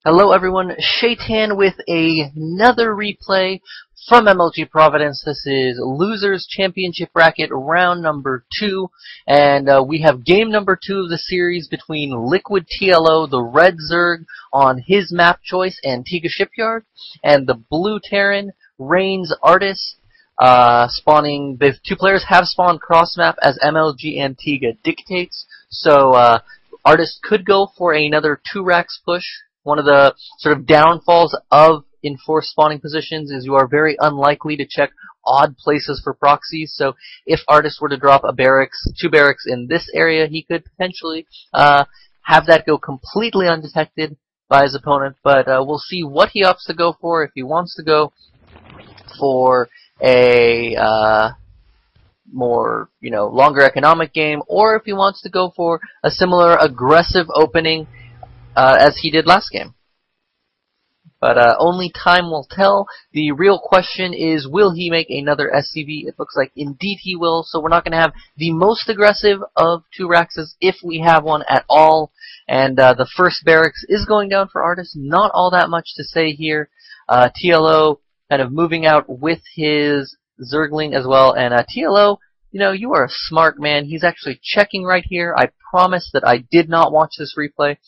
Hello everyone, Shaetan with another replay from MLG Providence. This is Losers Championship Bracket round number 2, and we have game number 2 of the series between Liquid TLO, the red Zerg on his map choice, Antigua Shipyard, and the blue Terran, Reigns Artist, spawning. The two players have spawned cross map as MLG Antigua dictates, so Artist could go for another 2 racks push. One of the sort of downfalls of enforced spawning positions is you are very unlikely to check odd places for proxies. So if Artist were to drop a barracks, 2 barracks in this area, he could potentially have that go completely undetected by his opponent. But we'll see what he opts to go for. If he wants to go for a more, longer economic game, or if he wants to go for a similar aggressive opening as he did last game. But only time will tell. The real question is, will he make another SCV? It looks like indeed he will, so we're not going to have the most aggressive of 2 racks if we have one at all. And the first barracks is going down for Artist. Not all that much to say here. TLO kind of moving out with his Zergling as well, and TLO, you are a smart man. He's actually checking right here. I promise that I did not watch this replay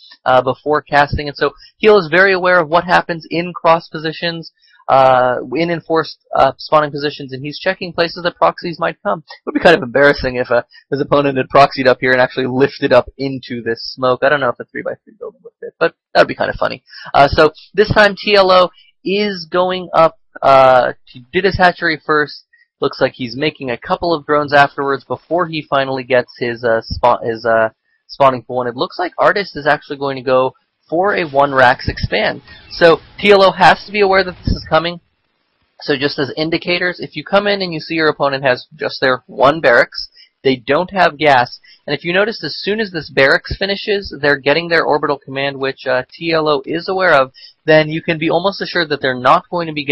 before casting, and so TLO is very aware of what happens in cross positions, in enforced spawning positions, and he's checking places that proxies might come. It would be kind of embarrassing if his opponent had proxied up here and actually lifted up into this smoke. I don't know if a 3x3 building would fit, but that would be kind of funny. So this time TLO is going up. He did his hatchery first. Looks like he's making a couple of drones afterwards before he finally gets his spawning pool. And it looks like Artist is actually going to go for a 1 racks expand. So TLO has to be aware that this is coming. So just as indicators, if you come in and you see your opponent has just their 1 barracks, they don't have gas. And if you notice, as soon as this barracks finishes, they're getting their orbital command, which TLO is aware of, then you can be almost assured that they're not going to be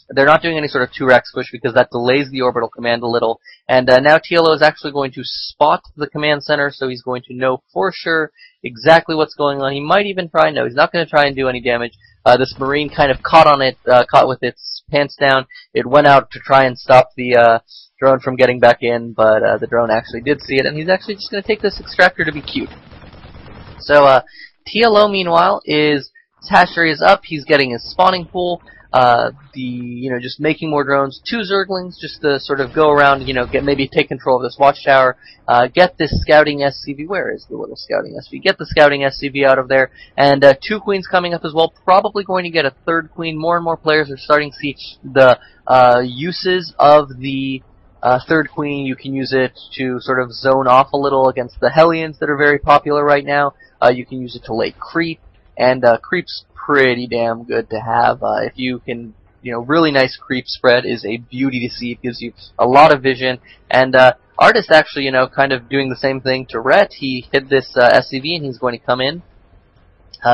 they're not doing any sort of 2 racks push, because that delays the orbital command a little. And now TLO is actually going to spot the command center, so he's going to know for sure exactly what's going on. He might even try, no, he's not going to try and do any damage. This Marine kind of caught with its pants down. It went out to try and stop the drone from getting back in, but the drone actually did see it, and he's actually just going to take this extractor to be cute. So TLO, meanwhile, his hatchery is up. He's getting his spawning pool. Just making more drones. 2 Zerglings just to sort of go around, maybe take control of this watchtower. Get this scouting SCV. Where is the little scouting SCV? Get the scouting SCV out of there. And 2 queens coming up as well. Probably going to get a 3rd queen. More and more players are starting to see the uses of the 3rd queen. You can use it to sort of zone off a little against the Hellions that are very popular right now. You can use it to lay creep, and creep's pretty damn good to have. If you can, really nice creep spread is a beauty to see. It gives you a lot of vision, and Artist actually, kind of doing the same thing to Rhett. He hid this SCV, and he's going to come in.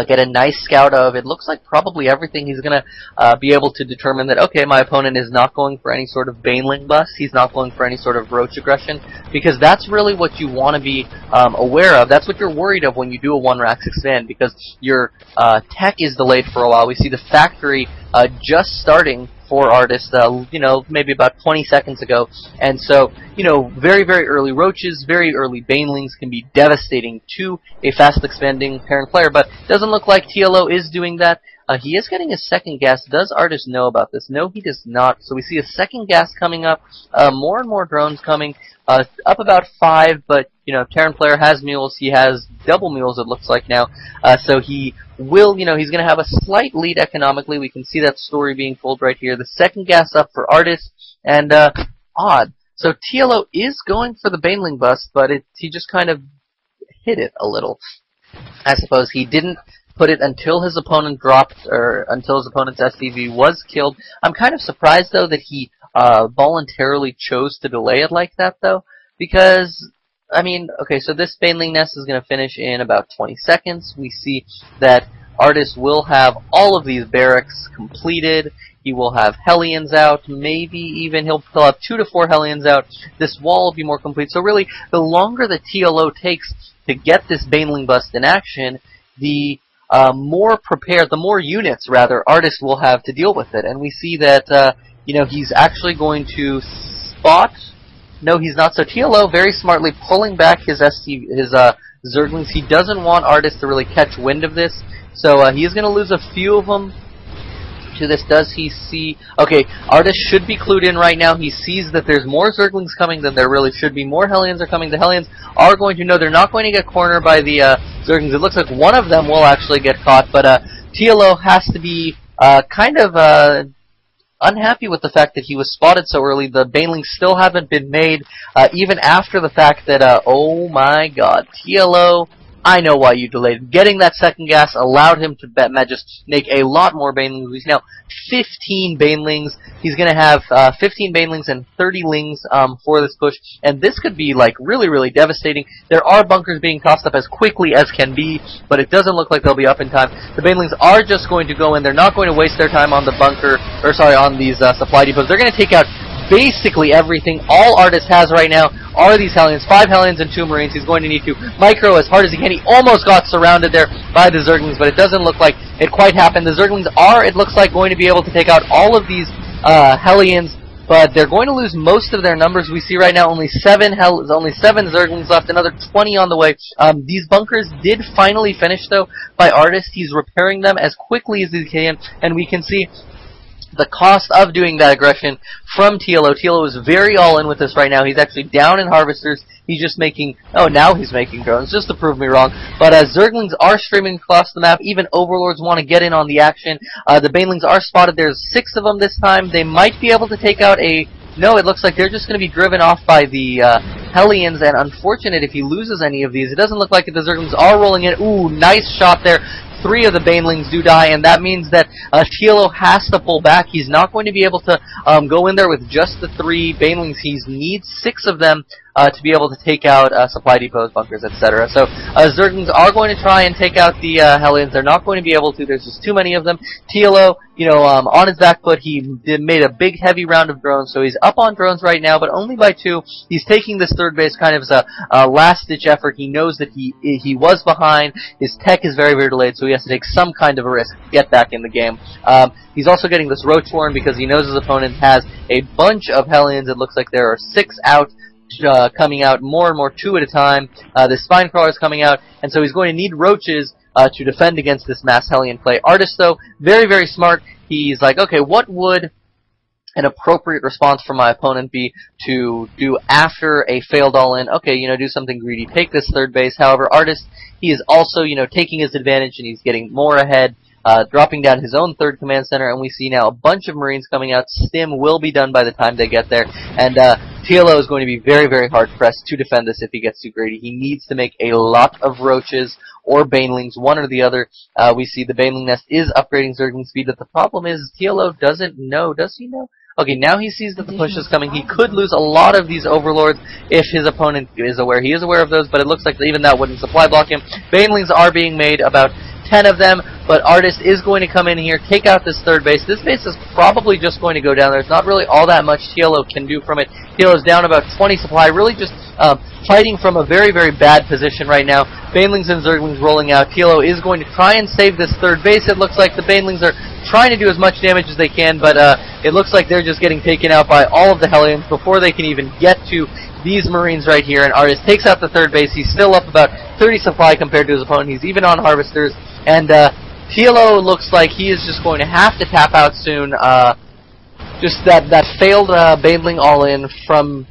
Get a nice scout of, it looks like probably everything. He's going to be able to determine that, okay, my opponent is not going for any sort of Baneling bust. He's not going for any sort of Roach aggression, because that's really what you want to be aware of. That's what you're worried of when you do a 1 racks expand, because your tech is delayed for a while. We see the factory just starting for Artist, maybe about 20 seconds ago. And so, very, very early Roaches, very early Banelings can be devastating to a fast expanding parent player, but it doesn't look like TLO is doing that. He is getting his 2nd gas. Does Artist know about this? No, he does not. So we see a 2nd gas coming up, more and more drones coming, up about 5, but, Terran player has mules. He has double mules, it looks like now. So he will, he's going to have a slight lead economically. We can see that story being told right here. The 2nd gas up for Artist, and odd. So TLO is going for the Baneling bust, but he just kind of hit it a little. I suppose he didn't put it until his opponent dropped, or until his opponent's SCV was killed. I'm kind of surprised, though, that he voluntarily chose to delay it like that, though, because, okay, so this Baneling nest is going to finish in about 20 seconds. We see that Artist will have all of these barracks completed. He will have Hellions out, maybe even he'll have 2 to 4 Hellions out. This wall will be more complete. So really, the longer the TLO takes to get this Baneling bust in action, the more prepared, the more units, rather, Artist will have to deal with it. And we see that, you know, he's actually going to spot... No, he's not. So TLO very smartly pulling back his Zerglings. He doesn't want Artist to really catch wind of this. So he is going to lose a few of them to this. Does he see... Okay, Artist should be clued in right now. He sees that there's more Zerglings coming than there really should be. More Hellions are coming. The Hellions are going to know they're not going to get cornered by the Zerglings. It looks like one of them will actually get caught, but TLO has to be kind of unhappy with the fact that he was spotted so early. The Banelings still haven't been made, even after the fact that, oh my god, TLO... I know why you delayed. Getting that second gas allowed him to just make a lot more Banelings. He's now 15 Banelings. He's going to have 15 Banelings and 30 Lings for this push. And this could be like really, really devastating. There are bunkers being tossed up as quickly as can be, but it doesn't look like they'll be up in time. The Banelings are just going to go in. They're not going to waste their time on the bunker, or sorry, on these supply depots. They're going to take out basically everything. All Artist has right now are these Hellions. 5 Hellions and 2 Marines. He's going to need to micro as hard as he can. He almost got surrounded there by the Zerglings, but it doesn't look like it quite happened. The Zerglings are, it looks like, going to be able to take out all of these Hellions, but they're going to lose most of their numbers. We see right now only 7 Zerglings left, another 20 on the way. These bunkers did finally finish, though, by Artist. He's repairing them as quickly as he can, and we can see the cost of doing that aggression from TLO. TLO is very all-in with this right now. He's actually down in Harvesters. He's just making... Oh, now he's making drones, just to prove me wrong. But Zerglings are streaming across the map. Even Overlords want to get in on the action. The Banelings are spotted. There's 6 of them this time. They might be able to take out a... No, it looks like they're just going to be driven off by the Hellions, and unfortunate if he loses any of these. It doesn't look like it. The Zerglings are rolling in. Ooh, nice shot there. 3 of the Banelings do die, and that means that TLO has to pull back. He's not going to be able to go in there with just the 3 Banelings. He needs 6 of them to be able to take out supply depots, bunkers, etc. So Zerglings are going to try and take out the Hellions. They're not going to be able to. There's just too many of them. TLO, you know, on his back foot, he made a big, heavy round of drones, so he's up on drones right now, but only by 2. He's taking this third base kind of as a last-ditch effort. He knows that he was behind. His tech is very, very delayed, so he has to take some kind of a risk to get back in the game. He's also getting this Roach Warren because he knows his opponent has a bunch of Hellions. It looks like there are 6 out, coming out more and more, 2 at a time. The Spine Crawler is coming out, and so he's going to need Roaches to defend against this mass Hellion play. Artist, though, very, very smart. He's like, okay, what would an appropriate response from my opponent be to do after a failed all-in? Okay, you know, do something greedy. Take this third base. However, Artist, he is also, you know, taking his advantage, and he's getting more ahead, dropping down his own third command center, and we see now a bunch of Marines coming out. Stim will be done by the time they get there, and TLO is going to be very, very hard-pressed to defend this if he gets too greedy. He needs to make a lot of Roaches or Banelings, one or the other. We see the Baneling Nest is upgrading Zergling speed, but the problem is TLO doesn't know. Does he know? Okay, now he sees that the push is coming. He could lose a lot of these Overlords if his opponent is aware. He is aware of those, but it looks like even that wouldn't supply block him. Banelings are being made, about 10 of them, but Artist is going to come in here, take out this third base. This base is probably just going to go down. There's not really all that much TLO can do from it. TLO is down about 20 supply, really just fighting from a very, very bad position right now. Banelings and Zerglings rolling out. TLO is going to try and save this third base. It looks like the Banelings are trying to do as much damage as they can, but it looks like they're just getting taken out by all of the Hellions before they can even get to these Marines right here. And Artist takes out the third base. He's still up about 30 supply compared to his opponent. He's even on Harvesters. And TLO looks like he is just going to have to tap out soon. Just that failed Baneling all-in from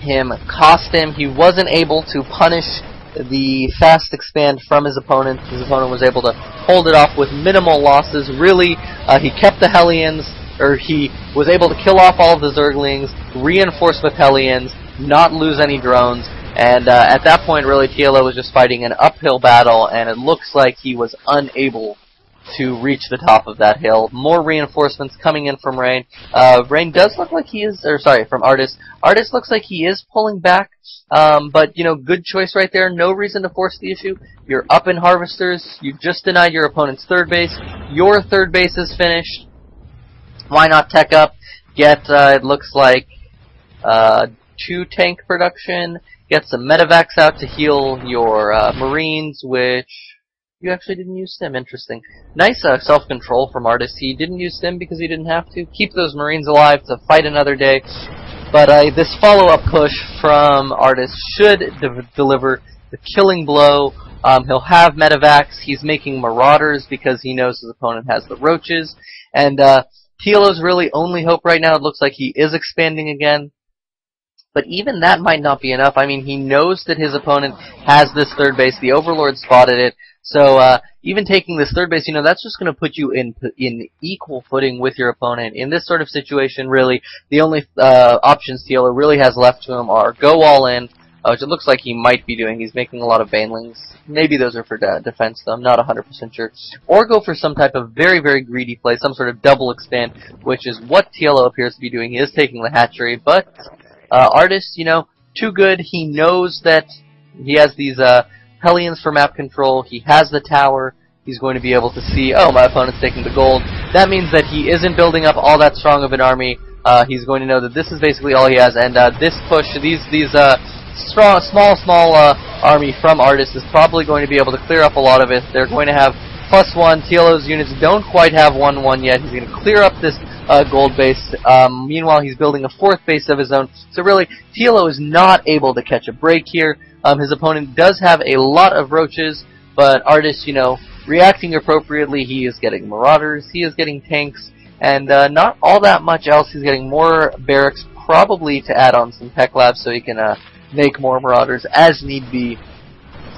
him cost him. He wasn't able to punish the fast expand from his opponent. His opponent was able to hold it off with minimal losses. Really, he kept the Hellions, or he was able to kill off all of the Zerglings, reinforce with Hellions, not lose any drones. And at that point, really, TLO was just fighting an uphill battle, and it looks like he was unable to reach the top of that hill. More reinforcements coming in from Rain. Rain does look like he is, or sorry, from Artist. Artist looks like he is pulling back, but, you know, good choice right there. No reason to force the issue. You're up in Harvesters. You just denied your opponent's third base. Your third base is finished. Why not tech up? Get, it looks like, 2 tank production. Get some medevacs out to heal your Marines, which You actually didn't use Stim. Interesting. Nice self-control from Artist. He didn't use Stim because he didn't have to. Keep those Marines alive to fight another day. But this follow-up push from Artist should deliver the killing blow. He'll have Medivacs. He's making Marauders because he knows his opponent has the Roaches. And TLO's really only hope right now, it looks like he is expanding again. But even that might not be enough. I mean, he knows that his opponent has this third base. The Overlord spotted it. So even taking this third base, that's just going to put you in equal footing with your opponent. In this sort of situation, really, the only options TLO really has left to him are go all in, which it looks like he might be doing. He's making a lot of Banelings. Maybe those are for defense, though. I'm not 100% sure. Or go for some type of very, very greedy play, some sort of double expand, which is what TLO appears to be doing. He is taking the hatchery, but Artist, too good. He knows that he has these Hellions for map control. He has the tower. He's going to be able to see, oh, my opponent's taking the gold. That means that he isn't building up all that strong of an army. He's going to know that this is basically all he has, and this push, these small army from Artist is probably going to be able to clear up a lot of it. They're going to have +1. TLO's units don't quite have 1/1 yet. He's going to clear up this gold base. Meanwhile, he's building a 4th base of his own. So really, TLO is not able to catch a break here. His opponent does have a lot of Roaches, but Artist, reacting appropriately. He is getting Marauders, he is getting tanks, and not all that much else. He's getting more barracks, probably to add on some tech labs so he can make more Marauders as need be.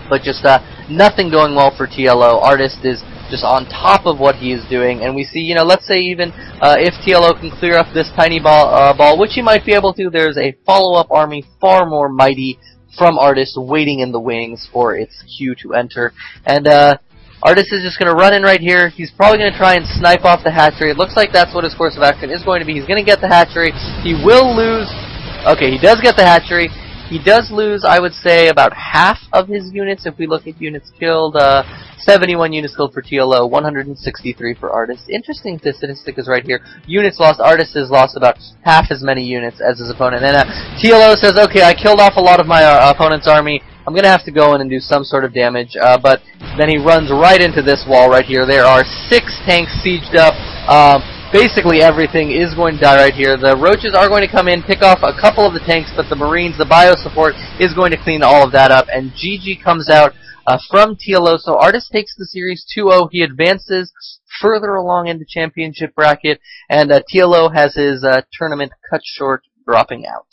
But just nothing going well for TLO. Artist is just on top of what he is doing, and we see, let's say even if TLO can clear up this tiny ball, which he might be able to, there's a follow-up army far more mighty from Artist waiting in the wings for its cue to enter. And Artist is just going to run in right here. He's probably going to try and snipe off the hatchery. It looks like that's what his course of action is going to be. He's going to get the hatchery. He will lose. Okay, he does get the hatchery. He does lose, I would say, about half of his units if we look at units killed. 71 units killed for TLO, 163 for Artist. Interesting statistic is right here. Units lost. Artist has lost about half as many units as his opponent. And TLO says, okay, I killed off a lot of my opponent's army. I'm going to have to go in and do some sort of damage. But then he runs right into this wall right here. There are 6 tanks sieged up. Basically everything is going to die right here. The Roaches are going to come in, pick off a couple of the tanks, but the Marines, the bio support, is going to clean all of that up. And GG comes out from TLO. So Artist takes the series 2-0. He advances further along in the championship bracket, and TLO has his tournament cut short, dropping out.